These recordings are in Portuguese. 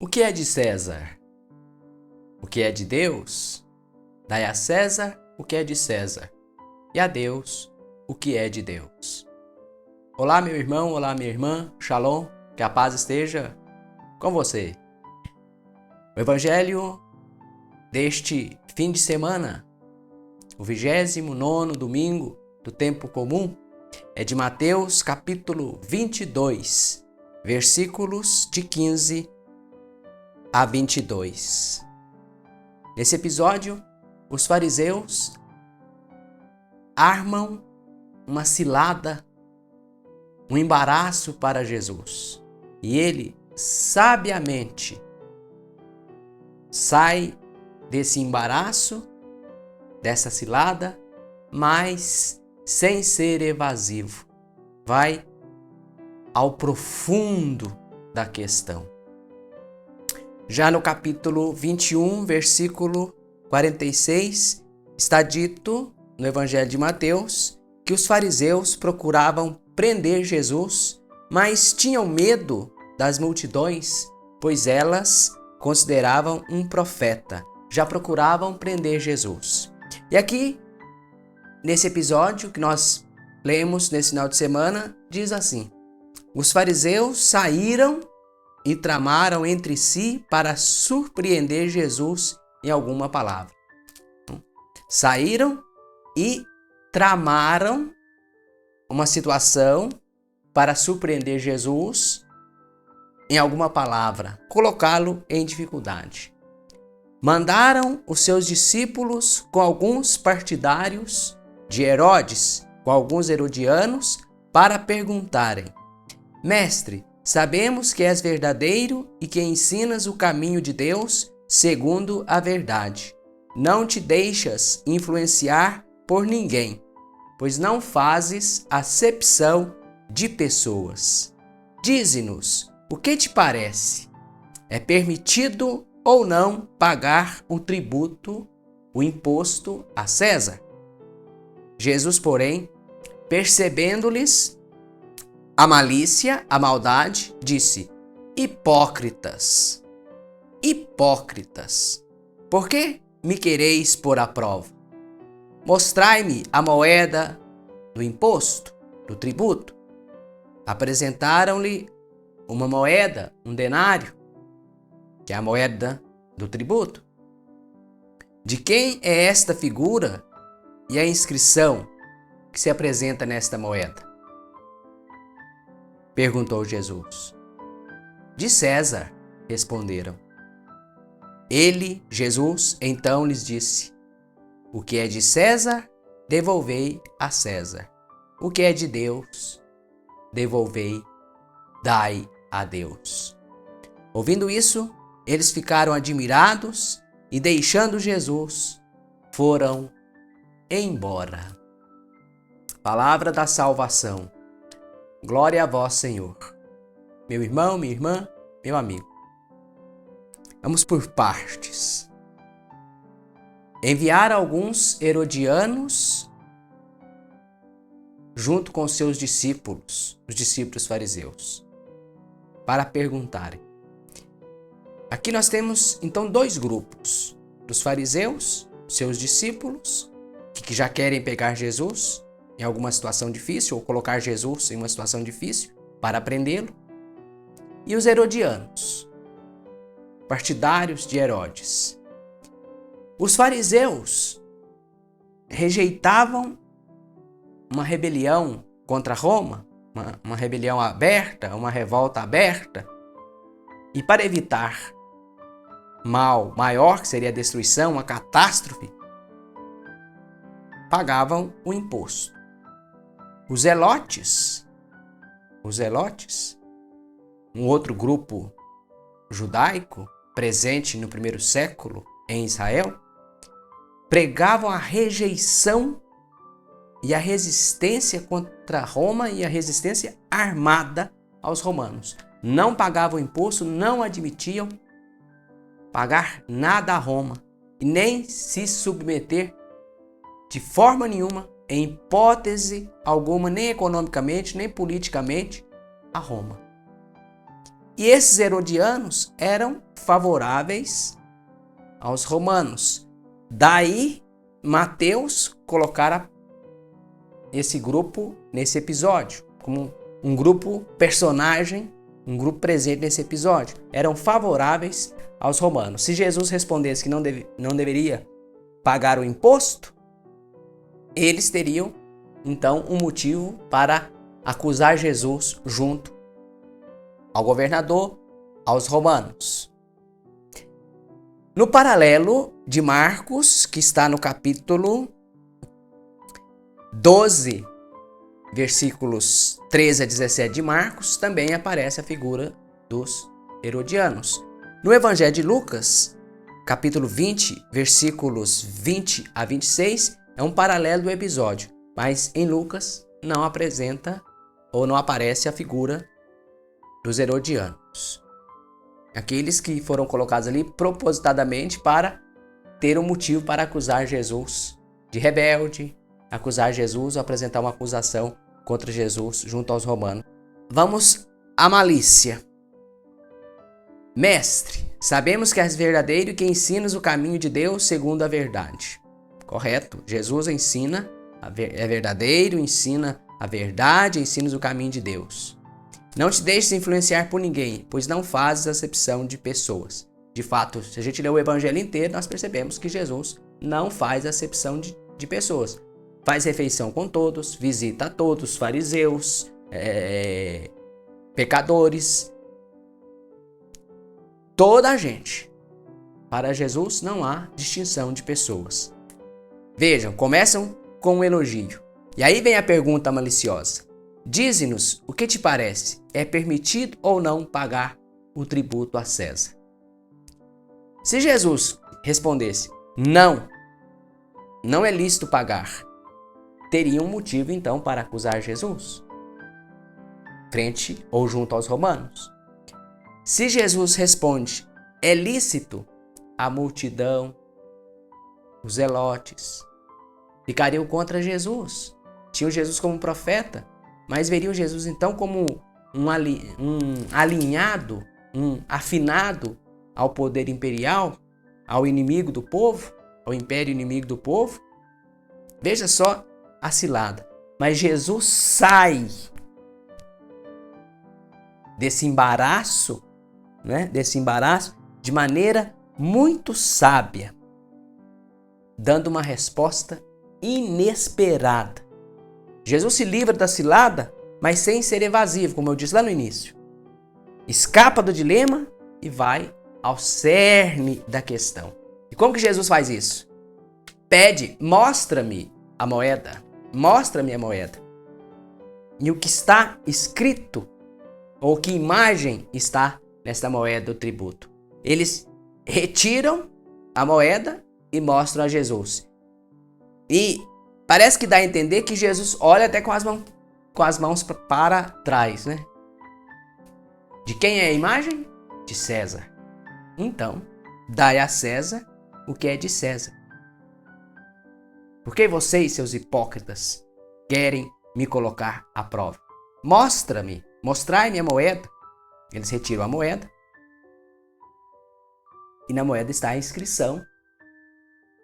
O que é de César? O que é de Deus? Dai a César o que é de César, e a Deus o que é de Deus. Olá, meu irmão, olá, minha irmã, Shalom, que a paz esteja com você. O evangelho deste fim de semana, o 29º domingo do tempo comum, é de Mateus capítulo 22, versículos de 15 a 22. Nesse episódio, os fariseus armam uma cilada, um embaraço para Jesus. E ele sabiamente sai desse embaraço, dessa cilada, mas sem ser evasivo. Vai ao profundo da questão. Já no capítulo 21, versículo 46, está dito no Evangelho de Mateus que os fariseus procuravam prender Jesus, mas tinham medo das multidões, pois elas consideravam um profeta. Já procuravam prender Jesus. E aqui, nesse episódio que nós lemos nesse final de semana, diz assim: os fariseus saíram e tramaram entre si para surpreender Jesus em alguma palavra. Saíram e tramaram uma situação para surpreender Jesus em alguma palavra, colocá-lo em dificuldade. Mandaram os seus discípulos com alguns partidários de Herodes, com alguns herodianos, para perguntarem: Mestre, sabemos que és verdadeiro e que ensinas o caminho de Deus segundo a verdade. Não te deixas influenciar por ninguém, pois não fazes acepção de pessoas. Dize-nos, o que te parece? É permitido ou não pagar o tributo, o imposto a César? Jesus, porém, percebendo-lhes a malícia, a maldade, disse: Hipócritas, hipócritas, por que me quereis pôr à prova? Mostrai-me a moeda do imposto, do tributo. Apresentaram-lhe uma moeda, um denário, que é a moeda do tributo. De quem é esta figura e a inscrição que se apresenta nesta moeda? Perguntou Jesus. De César, responderam. Ele, Jesus, então lhes disse: o que é de César, devolvei a César. O que é de Deus, devolvei, dai a Deus. Ouvindo isso, eles ficaram admirados e, deixando Jesus, foram embora. Palavra da salvação. Glória a vós, Senhor. Meu irmão, minha irmã, meu amigo. Vamos por partes. Enviaram alguns herodianos junto com seus discípulos, os discípulos fariseus, para perguntarem. Aqui nós temos então dois grupos: dos fariseus, seus discípulos, que já querem pegar Jesus em alguma situação difícil, ou colocar Jesus em uma situação difícil para prendê-lo, e os herodianos, partidários de Herodes. Os fariseus rejeitavam uma rebelião contra Roma, uma rebelião aberta, uma revolta aberta, e para evitar mal maior, que seria a destruição, a catástrofe, pagavam o imposto. Os zelotes, um outro grupo judaico presente no primeiro século em Israel, pregavam a rejeição e a resistência contra Roma e a resistência armada aos romanos. Não pagavam imposto, não admitiam pagar nada a Roma e nem se submeter de forma nenhuma, em hipótese alguma, nem economicamente, nem politicamente, a Roma. E esses herodianos eram favoráveis aos romanos. Daí, Mateus colocara esse grupo nesse episódio, como um grupo personagem, um grupo presente nesse episódio. Eram favoráveis aos romanos. Se Jesus respondesse que não deveria pagar o imposto, eles teriam, então, um motivo para acusar Jesus junto ao governador, aos romanos. No paralelo de Marcos, que está no capítulo 12, versículos 13 a 17 de Marcos, também aparece a figura dos herodianos. No Evangelho de Lucas, capítulo 20, versículos 20 a 26, é um paralelo do episódio, mas em Lucas não apresenta ou não aparece a figura dos herodianos. Aqueles que foram colocados ali propositadamente para ter um motivo para acusar Jesus de rebelde, acusar Jesus ou apresentar uma acusação contra Jesus junto aos romanos. Vamos à malícia. Mestre, sabemos que és verdadeiro e que ensinas o caminho de Deus segundo a verdade. Correto? Jesus ensina, é verdadeiro, ensina a verdade, ensina o caminho de Deus. Não te deixes influenciar por ninguém, pois não fazes acepção de pessoas. De fato, se a gente ler o evangelho inteiro, nós percebemos que Jesus não faz acepção de pessoas. Faz refeição com todos, visita a todos, fariseus, pecadores, toda a gente. Para Jesus não há distinção de pessoas. Vejam, começam com um elogio. E aí vem a pergunta maliciosa. Dize-nos o que te parece, é permitido ou não pagar o tributo a César? Se Jesus respondesse, não é lícito pagar, teria um motivo então para acusar Jesus, frente ou junto aos romanos. Se Jesus responde, é lícito, a multidão, os zelotes, ficariam contra Jesus. Tinham Jesus como profeta, mas veriam Jesus então como um alinhado, um afinado ao poder imperial, ao inimigo do povo, ao império inimigo do povo. Veja só a cilada. Mas Jesus sai desse embaraço, de maneira muito sábia, dando uma resposta inesperada. Jesus se livra da cilada, mas sem ser evasivo, como eu disse lá no início. Escapa do dilema e vai ao cerne da questão. E como que Jesus faz isso? Pede, mostra-me a moeda. Mostra-me a moeda. E o que está escrito, ou que imagem está nesta moeda do tributo? Eles retiram a moeda e mostram a Jesus. E parece que dá a entender que Jesus olha até com as mãos para trás, né? De quem é a imagem? De César. Então, dai a César o que é de César. Por que vocês, seus hipócritas, querem me colocar à prova? Mostrai-me a moeda. Eles retiram a moeda. E na moeda está a inscrição,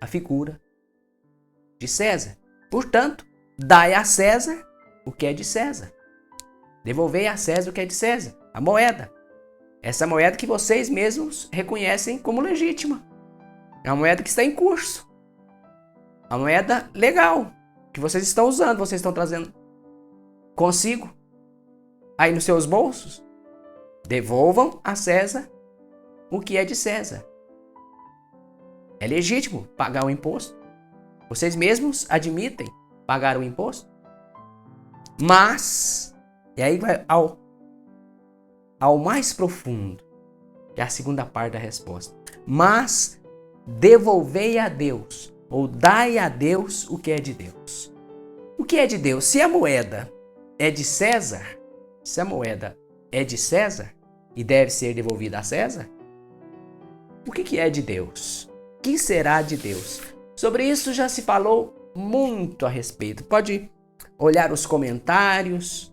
a figura de César. Portanto, dai a César o que é de César. Devolvei a César o que é de César, a moeda. Essa moeda que vocês mesmos reconhecem como legítima. É uma moeda que está em curso. A moeda legal que vocês estão usando, vocês estão trazendo consigo aí nos seus bolsos. Devolvam a César o que é de César. É legítimo pagar o imposto. Vocês mesmos admitem pagar o imposto. Mas, e aí vai ao mais profundo, que é a segunda parte da resposta. Mas devolvei a Deus, ou dai a Deus o que é de Deus. O que é de Deus? Se a moeda é de César, e deve ser devolvida a César, o que é de Deus? O que será de Deus? Sobre isso já se falou muito a respeito. Pode olhar os comentários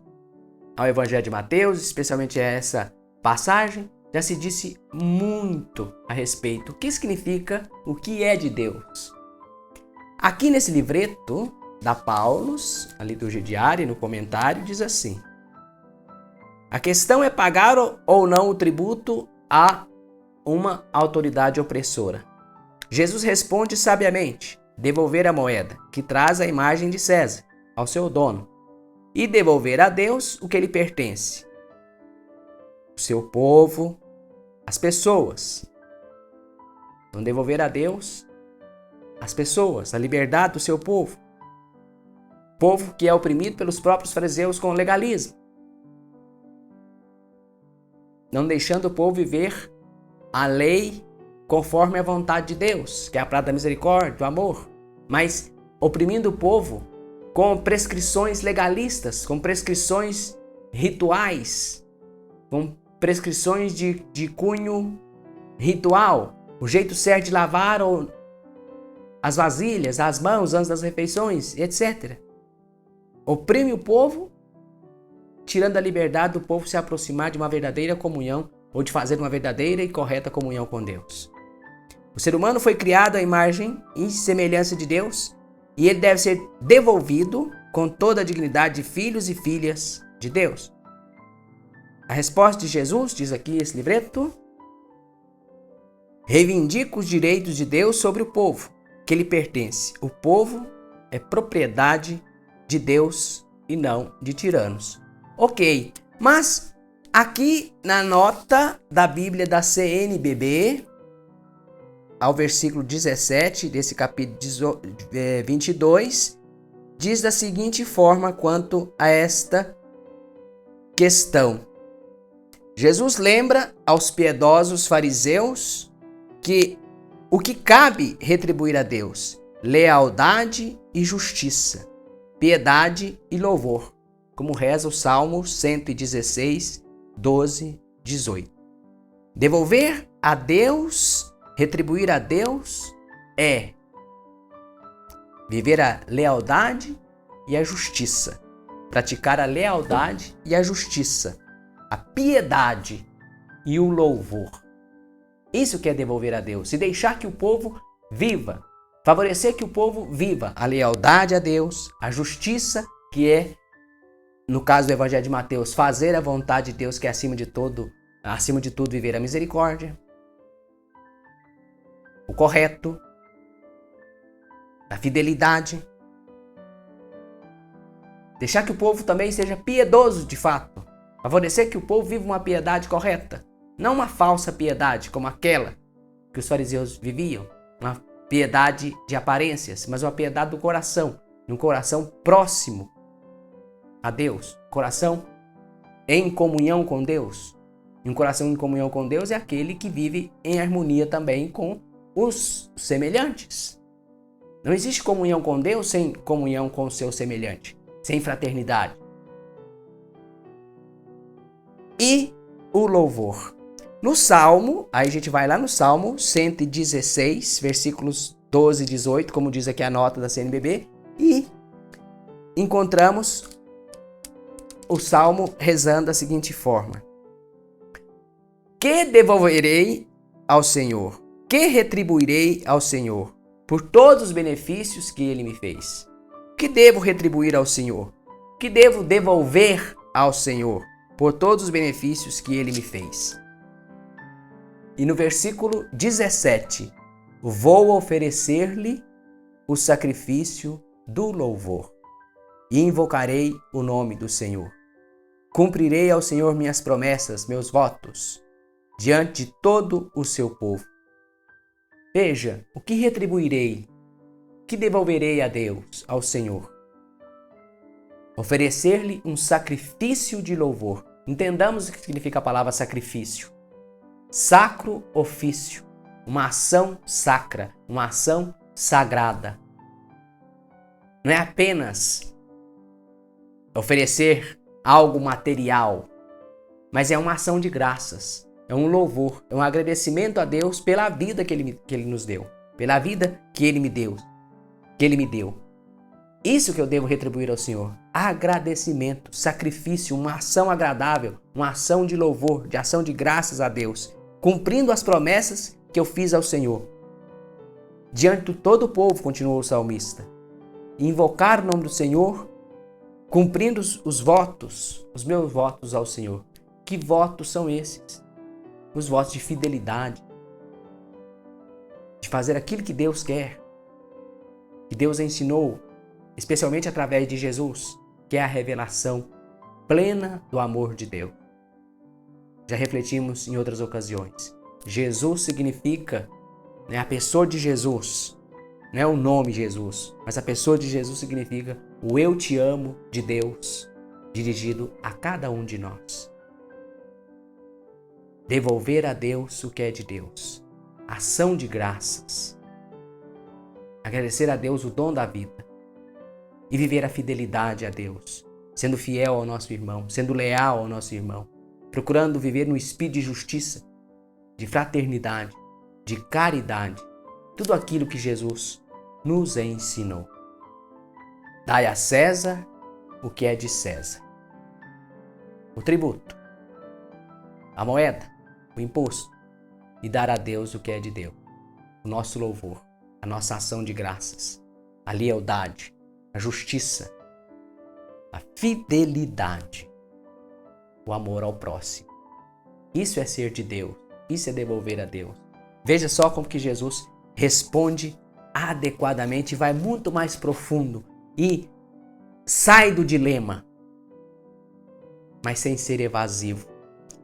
ao Evangelho de Mateus, especialmente essa passagem, já se disse muito a respeito. O que significa o que é de Deus? Aqui nesse livreto da Paulus, a liturgia diária, no comentário, diz assim: a questão é pagar ou não o tributo a uma autoridade opressora. Jesus responde sabiamente: devolver a moeda, que traz a imagem de César, ao seu dono, e devolver a Deus o que lhe pertence, o seu povo, as pessoas. Então, devolver a Deus as pessoas, a liberdade do seu povo. Povo que é oprimido pelos próprios fariseus com o legalismo, não deixando o povo viver a lei conforme a vontade de Deus, que é a prática da misericórdia, do amor, mas oprimindo o povo com prescrições legalistas, com prescrições rituais, com prescrições de cunho ritual, o jeito certo de lavar as vasilhas, as mãos antes das refeições, etc. Oprime o povo, tirando a liberdade do povo se aproximar de uma verdadeira comunhão ou de fazer uma verdadeira e correta comunhão com Deus. O ser humano foi criado à imagem e semelhança de Deus e ele deve ser devolvido com toda a dignidade de filhos e filhas de Deus. A resposta de Jesus, diz aqui esse livreto: reivindica os direitos de Deus sobre o povo que lhe pertence. O povo é propriedade de Deus e não de tiranos. Ok, mas aqui na nota da Bíblia da CNBB, ao versículo 17 desse capítulo 22, diz da seguinte forma quanto a esta questão. Jesus lembra aos piedosos fariseus que o que cabe retribuir a Deus: lealdade e justiça, piedade e louvor, como reza o Salmo 116, 12, 18. Devolver a Deus, retribuir a Deus é viver a lealdade e a justiça, praticar a lealdade e a justiça, a piedade e o louvor. Isso que é devolver a Deus, e deixar que o povo viva, favorecer que o povo viva a lealdade a Deus, a justiça, que é, no caso do Evangelho de Mateus, fazer a vontade de Deus, que é acima de tudo viver a misericórdia, o correto, a fidelidade. Deixar que o povo também seja piedoso de fato, favorecer que o povo viva uma piedade correta, não uma falsa piedade como aquela que os fariseus viviam, uma piedade de aparências, mas uma piedade do coração, um coração próximo a Deus, coração em comunhão com Deus. E um coração em comunhão com Deus é aquele que vive em harmonia também com os semelhantes. Não existe comunhão com Deus sem comunhão com o seu semelhante, sem fraternidade. E o louvor. No Salmo, aí a gente vai lá no Salmo 116, versículos 12 e 18, como diz aqui a nota da CNBB, e encontramos o Salmo rezando da seguinte forma: que devolverei ao Senhor? Que retribuirei ao Senhor por todos os benefícios que Ele me fez? Que devo retribuir ao Senhor? Que devo devolver ao Senhor por todos os benefícios que Ele me fez? E no versículo 17, vou oferecer-lhe o sacrifício do louvor e invocarei o nome do Senhor. Cumprirei ao Senhor minhas promessas, meus votos, diante de todo o seu povo. Veja, o que retribuirei, que devolverei a Deus, ao Senhor? Oferecer-lhe um sacrifício de louvor. Entendamos o que significa a palavra sacrifício. Sacro ofício, uma ação sacra, uma ação sagrada. Não é apenas oferecer algo material, mas é uma ação de graças, é um louvor, é um agradecimento a Deus pela vida que Ele nos deu, pela vida que Ele me deu. Isso que eu devo retribuir ao Senhor. Agradecimento, sacrifício, uma ação agradável, uma ação de louvor, de ação de graças a Deus, cumprindo as promessas que eu fiz ao Senhor. Diante de todo o povo, continuou o salmista, invocar o nome do Senhor, cumprindo os votos, os meus votos ao Senhor. Que votos são esses? Os votos de fidelidade, de fazer aquilo que Deus quer, que Deus ensinou, especialmente através de Jesus, que é a revelação plena do amor de Deus. Já refletimos em outras ocasiões. Jesus significa, a pessoa de Jesus, não é o nome Jesus, mas a pessoa de Jesus significa o eu te amo de Deus, dirigido a cada um de nós. Devolver a Deus o que é de Deus. Ação de graças. Agradecer a Deus o dom da vida. E viver a fidelidade a Deus. Sendo fiel ao nosso irmão, sendo leal ao nosso irmão. Procurando viver no espírito de justiça, de fraternidade, de caridade. Tudo aquilo que Jesus nos ensinou. Dai a César o que é de César. O tributo, a moeda, o imposto, e dar a Deus o que é de Deus. O nosso louvor, a nossa ação de graças, a lealdade, a justiça, a fidelidade, o amor ao próximo. Isso é ser de Deus, isso é devolver a Deus. Veja só como que Jesus responde adequadamente e vai muito mais profundo e sai do dilema, mas sem ser evasivo.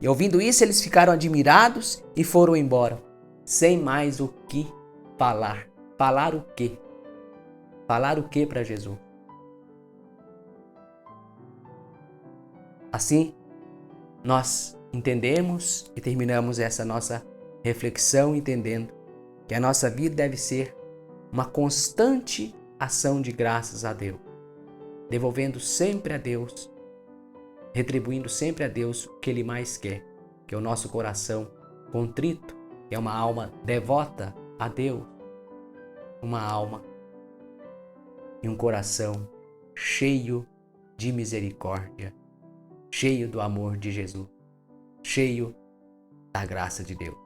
E ouvindo isso, eles ficaram admirados e foram embora, sem mais o que falar. Falar o quê? Falar o quê para Jesus? Assim, nós entendemos e terminamos essa nossa reflexão entendendo que a nossa vida deve ser uma constante ação de graças a Deus, devolvendo sempre a Deus, retribuindo sempre a Deus o que Ele mais quer, que é o nosso coração contrito, que é uma alma devota a Deus, uma alma e um coração cheio de misericórdia, cheio do amor de Jesus, cheio da graça de Deus.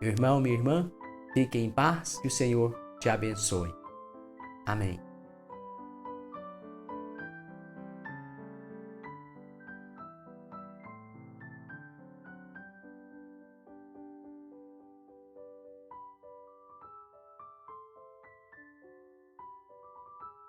Meu irmão, minha irmã, fique em paz, que o Senhor te abençoe. Amém.